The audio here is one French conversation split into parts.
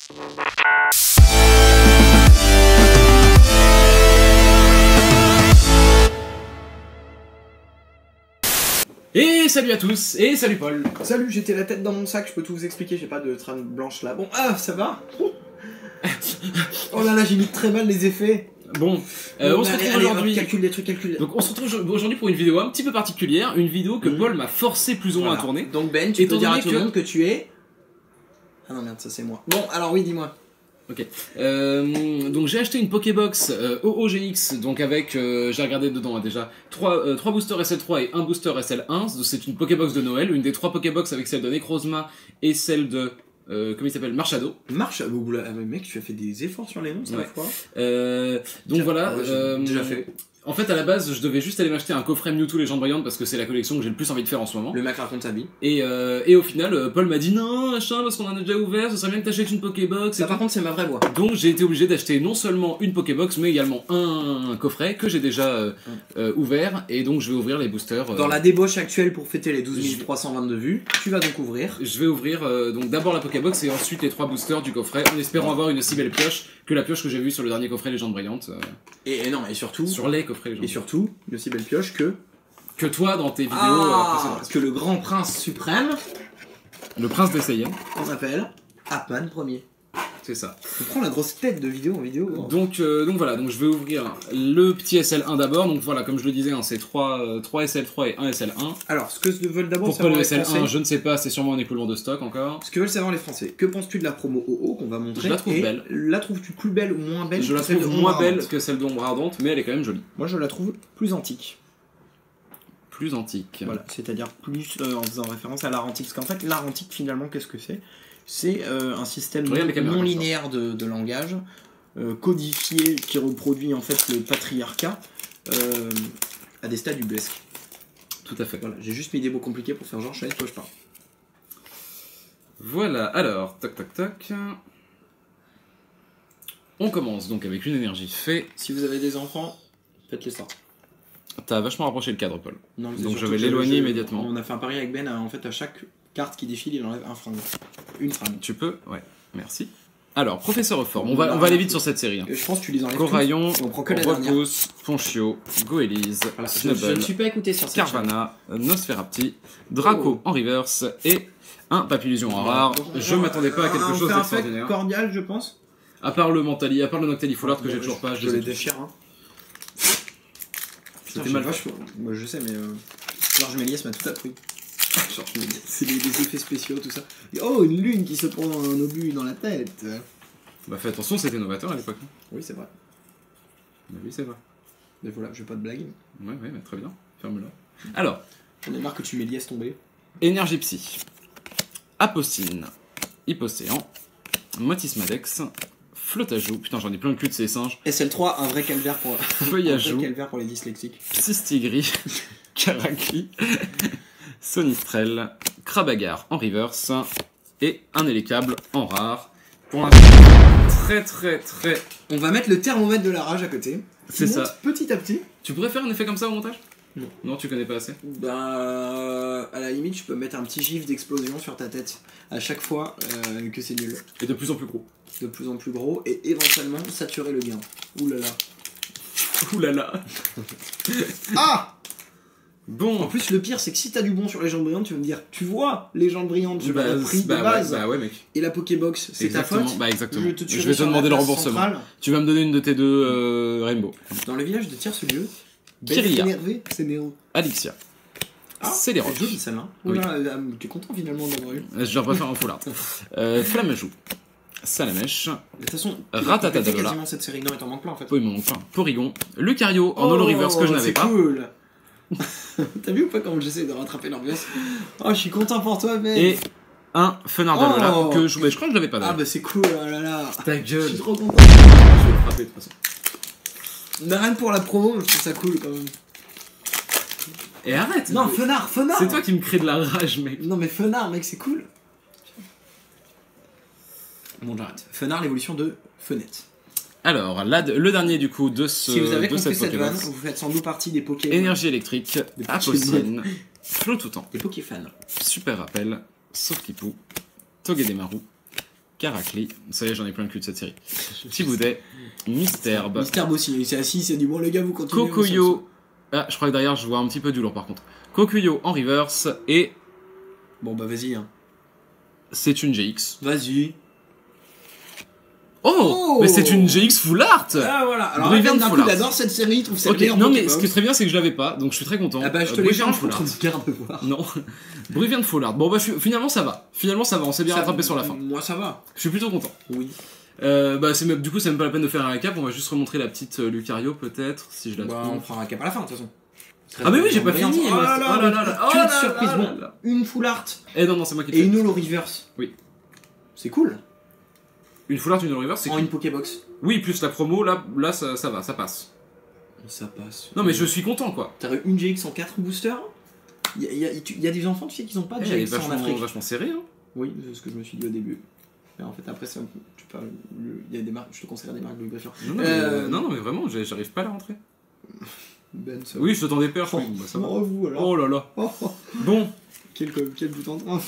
Et salut à tous, et salut Paul. Salut, j'étais la tête dans mon sac, je peux tout vous expliquer, j'ai pas de trame blanche là. Bon, ça va. Oh là là, j'ai mis très mal les effets. Bon, on se retrouve aujourd'hui. Calcule des trucs, calcule. Donc on se retrouve aujourd'hui pour une vidéo un petit peu particulière, une vidéo que Paul m'a forcé plus ou moins à tourner. Donc Ben, tu peux dire à tout le monde que tu es... Ah non merde, ça c'est moi. Bon, alors oui, dis-moi. Ok. Donc j'ai acheté une Pokébox OOGX, donc avec, j'ai regardé dedans déjà, 3 boosters SL3 et un booster SL1. C'est une Pokébox de Noël, une des 3 Pokébox avec celle de Necrozma et celle de... comment il s'appelle? Marshado. Marshado, mec, tu as fait des efforts sur les noms cette fois. Donc voilà. Déjà fait. En fait, à la base, je devais juste aller m'acheter un coffret Mewtwo Légende Brillante parce que c'est la collection que j'ai le plus envie de faire en ce moment. Le mec raconte sa vie. Et au final, Paul m'a dit non, machin, parce qu'on en a déjà ouvert, ce serait bien que t'achètes une Pokébox. Ça, par contre, c'est ma vraie voix. Donc, j'ai été obligé d'acheter non seulement une Pokébox, mais également un coffret que j'ai déjà ouvert. Et donc, je vais ouvrir les boosters. Dans la débauche actuelle pour fêter les 12 322 vues, tu vas donc ouvrir. Je vais ouvrir donc d'abord la Pokébox et ensuite les 3 boosters du coffret, en espérant avoir une aussi belle pioche que la pioche que j'ai vue sur le dernier coffret Légende Brillante. Et non, et surtout. Sur les coffrets Légende. Et surtout, une aussi belle pioche que toi dans tes vidéos précédentes. Que le grand prince suprême, le prince des Saiyans, qu'on appelle Appman Premier. C'est ça. On prend la grosse tête de vidéo en vidéo. Oh. Donc voilà, donc je vais ouvrir le petit SL1 d'abord. Donc voilà, comme je le disais, hein, c'est 3 SL3 et 1 SL1. Alors, ce que veulent d'abord Pourquoi savoir le les SL1 Français, je ne sais pas, c'est sûrement un écoulement de stock encore. Ce que veulent savoir les Français, que penses-tu de la promo OO qu'on va montrer? Je la trouve belle. La trouves-tu plus belle ou moins belle? Je la trouve moins belle que celle d'Ombre Ardente, mais elle est quand même jolie. Moi, je la trouve plus antique. Plus antique. Voilà, c'est-à-dire plus en faisant référence à l'art antique. Parce qu'en fait, l'art antique, finalement, qu'est-ce que c'est? C'est un système non linéaire de langage, codifié, qui reproduit en fait le patriarcat à des stades ubuesques. Tout à fait. Voilà, j'ai juste mis des mots compliqués pour faire genre, je sais de quoi je parle. Voilà, alors, toc toc toc. On commence donc avec une énergie fée. Si vous avez des enfants, faites-les ça. T'as vachement rapproché le cadre, Paul. Non, donc je vais l'éloigner immédiatement. On a fait un pari avec Ben, en fait, à chaque carte qui défile, il enlève un fringue. Une fringue. Tu peux? Ouais, merci. Alors, Professeur Reforme, on va aller vite sur cette série. Hein. Je pense que tu les enlèves Coraillon, tous. On prend que la dernière. Repousse, Ponchio, Goélise, Voilà, Snubbull, je ne suis pas écouté sur cette Carvana, Nosferapti, Draco en reverse et un Papillusion en rare. Je m'attendais pas à quelque chose d'extraordinaire. Cordial, je pense. À part le Noctali Foulard que j'ai toujours pas. Je les déchire. Hein. C'était mal. Moi je sais, mais Georges Méliès m'a tout appris. C'est des effets spéciaux, tout ça. Oh, une lune qui se prend un obus dans la tête. Bah fais attention, c'était novateur à l'époque. Oui, c'est vrai. Bah oui, c'est vrai. Mais voilà, je veux pas de blague. Ouais, mais très bien. Ferme-la. Alors. J'en ai marre que tu Méliès tomber. Énergie Psy. Apostine. Hypocéan. Motismadex. Flotajou. Putain, j'en ai plein le cul de ces singes. SL3, un vrai calvaire pour... Feuillajou. Un vrai calvaire pour les dyslexiques. Pistigris. Karakli. Sonistrel. Krabagar en reverse. Et un Hélicable en rare. Pour l'instant, très... On va mettre le thermomètre de la rage à côté. C'est ça. Petit à petit. Tu pourrais faire un effet comme ça au montage? Non. Non, tu connais pas assez? Bah, à la limite, je peux mettre un petit gif d'explosion sur ta tête à chaque fois que c'est nul. Et de plus en plus gros. De plus en plus gros, et éventuellement saturer le gain. Ouh là là. Ouh là là. Ah! Bon. En plus, le pire, c'est que si t'as du bon sur Légende Brillante, tu vas me dire, tu vois, Légende Brillante, je l'ai pris de base. Bah ouais, mec. Et la Pokébox, c'est ta faute. Bah exactement. Je vais te demander le remboursement. Centrale. Tu vas me donner une de tes deux Rainbow. Dans le village de Tierce-Lieu, Kyria. énervé, c'est Néo. Alixia. Ah, c'est les roches. Joli celle-là. Oui. T'es content finalement d'avoir eu. Je leur préfère un foulard. Flammejou. Salamèche. De toute façon, Ratatadolola. quasiment cette série. Non, il t'en manque plein en fait. Oui, il m'en manque plein. Porygon. Lucario en holo reverse que je n'avais pas. C'est cool. T'as vu ou pas comment j'essaie de rattraper l'ambiance? Oh, je suis content pour toi, mec. Et un Fenardalola que je crois que je l'avais pas. Ah bah c'est cool, oh là là. Ta gueule. Je suis trop content. Je vais le frapper de toute façon. Mais rien que pour la promo, je trouve ça cool quand même. Et arrête. Non, Fenard. C'est toi qui me crée de la rage, mec. Non mais Fenard, mec, c'est cool. Bon, j'arrête. Fenard, l'évolution de Fenêtre. Alors, là, le dernier du coup de si vous avez compris cette vanne, Pokébox. vous faites sans doute partie des Pokémon. Énergie électrique, Apostine, Flotoutan, des Pokéfans. Super Rappel, Sauf-Kipou, Togedemaru, Caracli. Ça y est, j'en ai plein le cul de cette série. Thiboudet. Misterbe. Misterbe aussi. C'est assis, c'est du bon, les gars, vous continuez. Kokuyo. Ah, je crois que derrière, je vois un petit peu du lourd par contre. Kokuyo en reverse. Et. Bon, bah, vas-y. Hein. C'est une GX. Vas-y. Oh, mais c'est une GX Full Art. Ah voilà. Alors Bruyvian d'un coup, il adore cette série, il trouve ça bien. Non mais ce qui est très bien, c'est que je l'avais pas, donc je suis très content. Ah bah je te l'ai fait contre garde voir. Non. Bruyvian Full Art. Bon bah finalement ça va. On s'est bien rattrapé sur la fin. Moi ça va. Je suis plutôt content. Oui. Bah du coup c'est même pas la peine de faire un récap. On va juste remontrer la petite Lucario peut-être si je la trouve. On fera un récap à la fin de toute façon. Ah mais oui, j'ai pas fini. Oh là là. Tu es surprise. Bon, une Full Art. Eh non c'est moi qui te et une Holo Reverse. Oui. C'est cool. Une Full Art, une Holo Reverse, c'est en une Pokébox. Oui, plus la promo, là ça va, ça passe. Ça passe. Non mais je suis content quoi. T'as une GX en 4 boosters. Il y a des enfants, tu sais, qui n'ont pas de GX en Afrique. Vachement serré, hein. Oui, c'est ce que je me suis dit au début. Mais en fait, après, il y a des marques, je te conseillerais des marques de greffure. Non, mais vraiment, j'arrive pas à la rentrer. Ben, ça... Oui, je te tends des perches. Oh là là. Bon. Quel bout en train.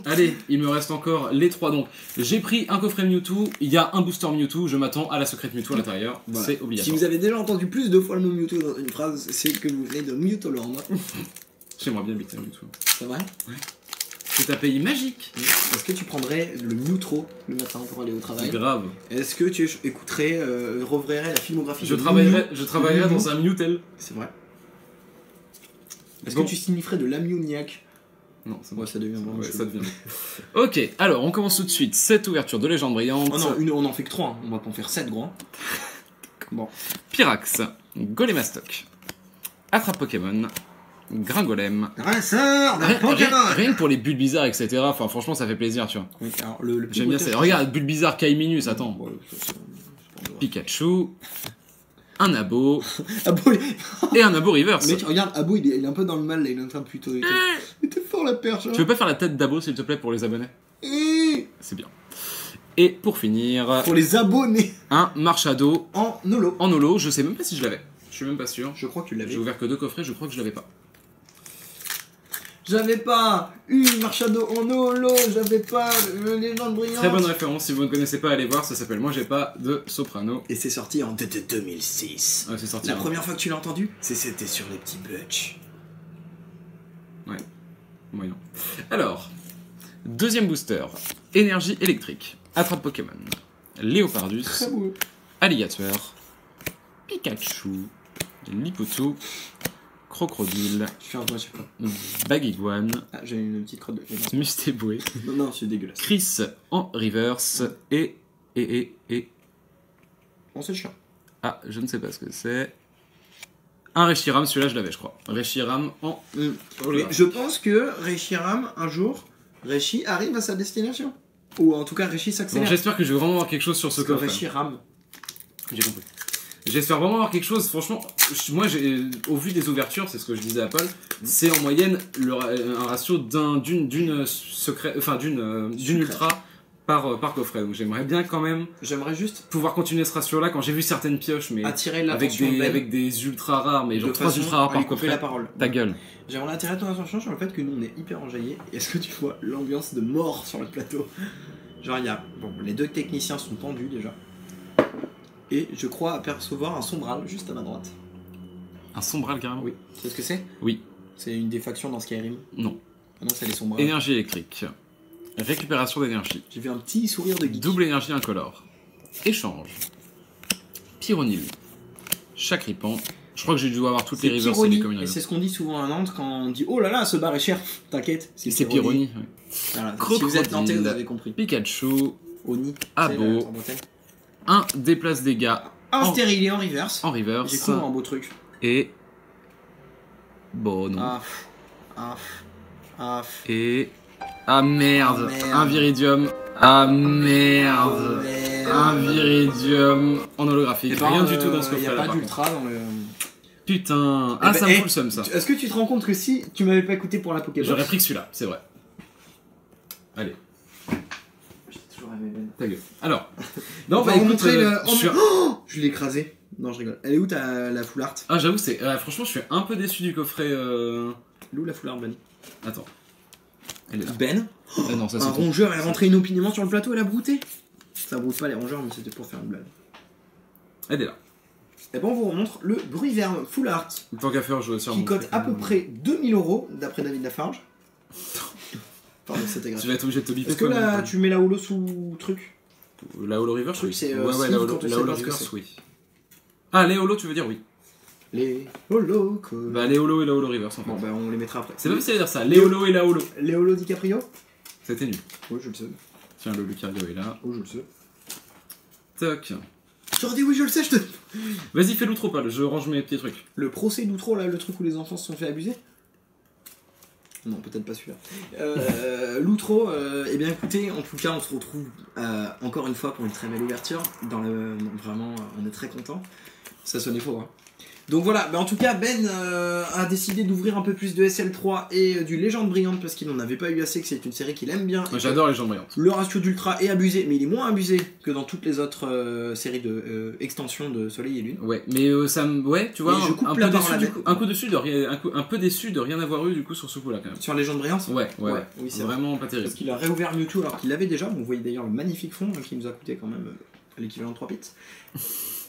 Allez, il me reste encore les 3 donc. J'ai pris un coffret Mewtwo, il y a un booster Mewtwo, je m'attends à la secrète Mewtwo à l'intérieur, voilà. C'est obligatoire. Si vous avez déjà entendu plus de fois le mot Mewtwo dans une phrase, c'est que vous venez de Mewtwoland. J'aimerais bien habiter à Mewtwo. C'est vrai? Ouais. C'est un pays magique. Est-ce que tu prendrais le Mewtwo le matin pour aller au travail? Grave. Est-ce que tu écouterais, reverrais la filmographie Je travaillerais dans un Mewtel. C'est vrai. Est-ce que tu signiferais de l'amnioniac? Non, c'est bon, ça devient bon. Ouais, ça devient bon. Ok, alors on commence tout de suite. Cette ouverture de Légende Brillante. Oh non, on en fait que 3, hein. On va pas en faire 7 gros. Bon. Pyrax, Golémastoc, Attrape Pokémon, Gringolem. Rien que pour les bulles bizarres, etc. Enfin, franchement, ça fait plaisir, tu vois. Oui, alors, j'aime bien ça. Regarde, bulle bizarre, Kaiminus, attends. Pikachu. Un abo. Et un abo reverse. Mec, regarde, Abo il est un peu dans le mal là, il est en train de plutôt. Mais t'es fort la perche. Tu veux pas faire la tête d'abo s'il te plaît pour les abonnés? C'est bien. Et pour finir. Pour les abonnés. Un Marchado. En holo. En holo, je sais même pas si je l'avais. Je suis même pas sûr. Je crois que tu l'avais. J'ai ouvert que 2 coffrets, je crois que je l'avais pas. J'avais pas une Marchado en holo, j'avais pas le Légende Brillante. Très bonne référence, si vous ne connaissez pas, allez voir, ça s'appelle Moi j'ai pas de Soprano. Et c'est sorti en 2006. Ouais, c'est sorti. La première fois que tu l'as entendu, c'était sur les petits Butch. Ouais, moyen. Alors, deuxième booster, énergie électrique, Attrape Pokémon, Léopardus, Alligator, Pikachu, Lipotou, Crocodile, je suis un peu, je sais pas. Bagiguane, j'ai une petite crotte de Mustéboué, non, c'est dégueulasse. Chris en reverse et. Bon, c'est chiant. Ah, je ne sais pas ce que c'est. Un Reshiram, celui-là je l'avais, je crois. Reshiram en. Mais je pense que Reshiram, un jour, Reshi arrive à sa destination. Ou en tout cas, Reshi s'accélère. Bon, j'espère que je vais vraiment avoir quelque chose sur ce coffre. Reshiram. J'ai compris. J'espère vraiment avoir quelque chose. Franchement, moi, au vu des ouvertures, c'est ce que je disais à Paul, c'est en moyenne un ratio d'une ultra par coffret. Donc j'aimerais bien quand même. J'aimerais juste pouvoir continuer ce ratio-là quand j'ai vu certaines pioches, mais attirer avec des ultra rares, mais genre 3 ultra rares par coffret. La parole. Ta gueule. J'aimerais attirer ton attention sur le fait que nous on est hyper enjaillés. Est-ce que tu vois l'ambiance de mort sur le plateau? Genre il y a les 2 techniciens sont pendus déjà. Et je crois apercevoir un sombral juste à ma droite. Un sombral carrément? Oui. Tu sais ce que c'est? Oui. C'est une des factions dans Skyrim? Non. Ah non, c'est les sombrals. Énergie électrique. Récupération d'énergie. J'ai vu un petit sourire de geek. Double énergie incolore. Échange. Pyronil. Chacripan. Je crois que j'ai dû avoir toutes les reverses et les communes. Et c'est ce qu'on dit souvent à Nantes quand on dit oh là là, ce bar est cher. T'inquiète, c'est Pyronie. Ouais. Voilà. Si vous êtes nantais, vous avez compris. Pikachu. Oni. Abo. Un déplace dégâts. Un stérilé en reverse. En reverse. J'ai couru un beau truc. Et. Bon, non. Et. Ah merde. Un Viridium. Ah merde. Un Viridium en holographique. Rien du tout dans ce coffret. Il n'y a pas d'ultra dans le. Putain. Ah, ça me fout le seum ça. Est-ce que tu te rends compte que si tu m'avais pas écouté pour la Pokébox, j'aurais pris que celui-là, c'est vrai. Allez. Ta gueule. Alors, non, on va montrer le. Je l'ai écrasé. Non, je rigole. Elle est où la full art? Ah, j'avoue, franchement, je suis un peu déçu du coffret. Elle est où la full art, Ben? Attends. Elle est là. Ben non, ça, un rongeur est rentré inopinément sur le plateau, elle a brouté. Ça brouille pas les rongeurs, mais c'était pour faire une blague. Elle est là. Et bon, on vous remontre le Bruyverne Full Art. Tant qu'à faire, je vais qui cote à peu près 2000 € d'après David Lafarge. Pardon, c'était gratuit. Tu vas être obligé de te biper. Est-ce que là, tu mets la holo sous truc? La holo reverse, oui. C'est ouais, la holo reverse, oui. Ah, les holo, tu veux dire oui. Les holo. Bah, les holo et la holo reverse en fait. Bon, bah, on les mettra après. C'est pas facile à dire ça. Les holo et la holo. Les holo DiCaprio? C'était nul. Oui, je le sais. Tiens, le Lucario est là. Oui, je le sais. Toc. J'aurais dit oui, je le sais, je te. Vas-y, fais l'outropal, je range mes petits trucs. Le procès d'outro, là, le truc où les enfants se sont fait abuser? Non, peut-être pas celui-là. L'outro, eh bien écoutez, en tout cas, on se retrouve encore une fois pour une très belle ouverture. Vraiment, on est très content. Ça sonnait faux, hein. Donc voilà, bah en tout cas Ben a décidé d'ouvrir un peu plus de SL3 et du Légende Brillante parce qu'il n'en avait pas eu assez, que c'est une série qu'il aime bien. J'adore Légende Brillante. Le ratio d'Ultra est abusé, mais il est moins abusé que dans toutes les autres séries de extension de Soleil et Lune. Ouais, mais ça me... Ouais, tu vois, un peu déçu de rien avoir eu du coup sur ce coup-là quand même. Sur Légende Brillante. Ouais, oui, c'est vraiment pas terrible. Parce qu'il a réouvert Mewtwo alors qu'il l'avait déjà, vous voyez d'ailleurs le magnifique fond qui nous a coûté quand même l'équivalent de 3 pits.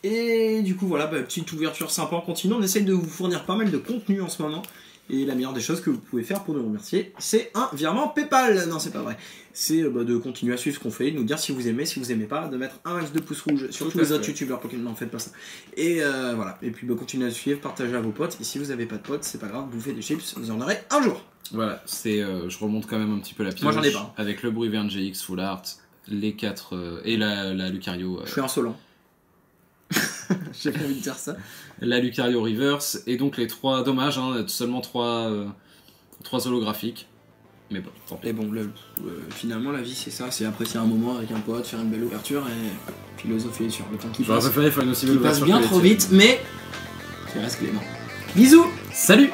Et du coup voilà, petite ouverture sympa en continuant, on essaye de vous fournir pas mal de contenu en ce moment. Et la meilleure des choses que vous pouvez faire pour nous remercier, c'est un virement PayPal. Non, c'est pas vrai. C'est de continuer à suivre ce qu'on fait, de nous dire si vous aimez, si vous aimez pas, de mettre un max de pouces rouges sur tous les autres youtubeurs Pokémon. Non, faites pas ça. Et voilà. Et puis continuez à le suivre, partagez à vos potes. Et si vous avez pas de potes, c'est pas grave, bouffez des chips, vous en aurez un jour. Voilà, je remonte quand même un petit peu la pioche. Moi j'en ai pas. Avec le Bruyverne GX Full Art, les 4 et la Lucario. Je suis insolent. J'ai pas envie de dire ça. La Lucario Reverse et donc les 3 dommages, hein, seulement 3 holographiques. Mais bon, tant pis. Et bon, finalement la vie c'est ça, c'est apprécier un moment avec un pote, faire une belle ouverture et philosopher sur le temps qui passe. J'aurais préféré faire une aussi belle ouverture. Passe bien trop vite, mais ça reste clément. Bisous. Salut.